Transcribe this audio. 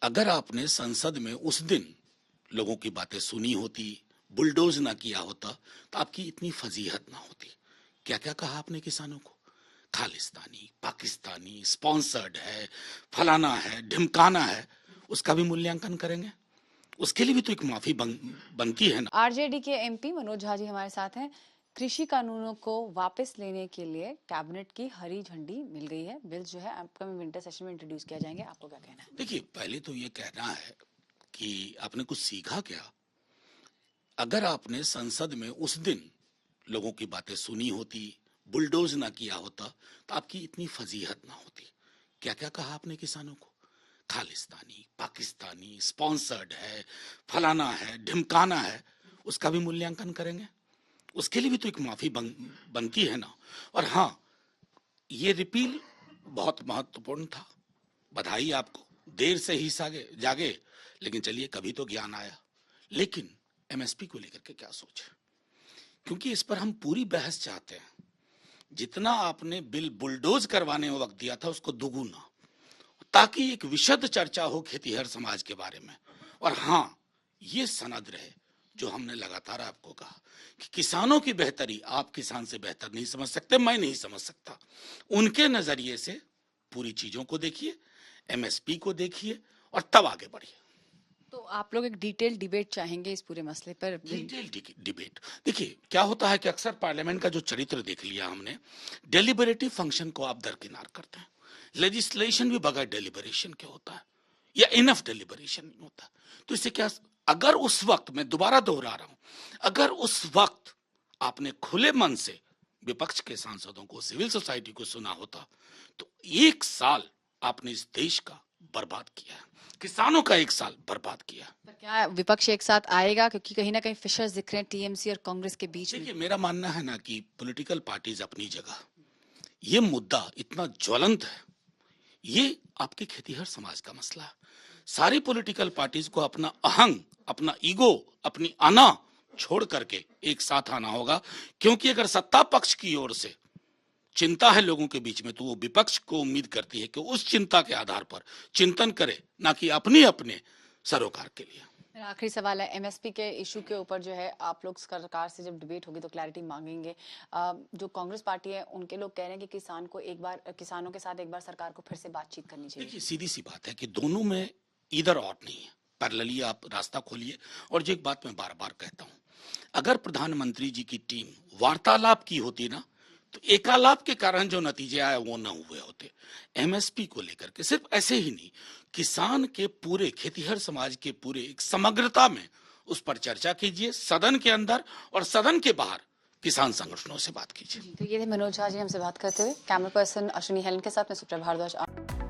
अगर आपने संसद में उस दिन लोगों की बातें सुनी होती, बुलडोज ना किया होता, तो आपकी इतनी फजीहत ना होती। क्या क्या कहा आपने किसानों को? खालिस्तानी, पाकिस्तानी, स्पॉन्सर्ड है, फलाना है, ढिमकाना है। उसका भी मूल्यांकन करेंगे। उसके लिए भी तो एक माफी बनती है ना। आरजेडी के एमपी मनोज झा जी हमारे साथ हैं। कृषि कानूनों को वापस लेने के लिए कैबिनेट की हरी झंडी मिल गई है। बिल जो है अपकमिंग विंटर सेशन में इंट्रोड्यूस किया जाएंगे। आपको क्या कहना है? देखिए, पहले तो ये कहना है कि आपने कुछ सीखा क्या? अगर आपने संसद में उस दिन लोगों की बातें सुनी होती, बुलडोज ना किया होता, तो आपकी इतनी फजीहत ना होती। क्या क्या कहा आपने किसानोन को? खालिस्तानी, पाकिस्तानी, स्पॉन्सर्ड है, फलाना है, ढिमकाना है। उसका भी मूल्यांकन करेंगे। उसके लिए भी तो एक माफी बनती है ना। और हाँ, ये रिपील बहुत महत्वपूर्ण था। बधाई आपको, देर से ही सागे जागे, लेकिन चलिए कभी तो ज्ञान आया। लेकिन एमएसपी को लेकर के क्या सोचे? क्योंकि इस पर हम पूरी बहस चाहते हैं। जितना आपने बिल बुलडोज करवाने में वक्त दिया था, उसको दुगुना, ताकि एक विशद चर्चा हो खेतीहर समाज के बारे में। और हाँ, ये सनद रहे जो हमने लगातार आपको कहा कि किसानों की बेहतरी आप किसान से बेहतर नहीं समझ सकते, मैं नहीं समझ सकता। उनके नजरिए से पूरी चीजों को देखिए, एमएसपी को देखिए और तब आगे बढ़िए। तो आप लोग एक डिटेल डिबेट चाहेंगे इस पूरे मसले पर? Detail debate. देखिए, क्या होता है कि अक्सर पार्लियामेंट का जो चरित्र देख लिया हमने, डेलिबरेटिव फंक्शन को आप दरकिनार करते हैं। लेजिस्लेशन भी बगैर डेलिबरेशन के होता है या इनफ डेलिबरेशन नहीं होता। तो इससे क्या, अगर उस वक्त, मैं दोबारा दोहरा रहा हूं, अगर उस वक्त आपने खुले मन से विपक्ष के सांसदों को, सिविल सोसाइटी को सुना होता, तो एक साल आपने इस देश का बर्बाद किया, किसानों का एक साल बर्बाद किया। पर क्या विपक्ष एक साथ आएगा? क्योंकि कहीं ना कहीं फिशर्स दिख रहे हैं टीएमसी और कांग्रेस के बीच में। देखिए, मेरा मानना है ना कि पॉलिटिकल पार्टीज अपनी जगह, ये मुद्दा इतना ज्वलंत है, ये आपके खेतीहर समाज का मसला है। सारी पॉलिटिकल पार्टीज को अपना अहंग, अपना ईगो, अपनी आना छोड़ करके एक साथ आना होगा। क्योंकि अगर सत्ता पक्ष की ओर से चिंता है लोगों के बीच में, तो वो विपक्ष को उम्मीद करती है कि उस चिंता के आधार पर चिंतन करे, ना कि अपने अपने सरोकार के लिए। मेरा आखिरी सवाल है, एमएसपी के इशू के ऊपर जो है आप लोग सरकार से जब डिबेट होगी तो क्लैरिटी मांगेंगे। जो कांग्रेस पार्टी है उनके लोग कह रहे हैं कि किसानों के साथ एक बार सरकार को फिर से बातचीत करनी चाहिए। देखिए, सीधी सी बात है कि दोनों में इधर और नहीं है, पैरेलली आप रास्ता खोलिए। और जो एक बात मैं बार बार कहता हूं, अगर प्रधानमंत्री जी की टीम वार्तालाप की होती ना, तो एकालाप के कारण जो नतीजे आए वो न हुए होते। एमएसपी को लेकर के सिर्फ ऐसे ही नहीं, किसान के पूरे, खेतीहर समाज के पूरे एक समग्रता में उस पर चर्चा कीजिए, सदन के अंदर और सदन के बाहर किसान संगठनों से बात कीजिए। तो ये थे मनोज झा जी हमसे बात करते हुए। कैमरा पर्सन अश्विनी हेलन के साथ मैं सुप्रिया भारद्वाज।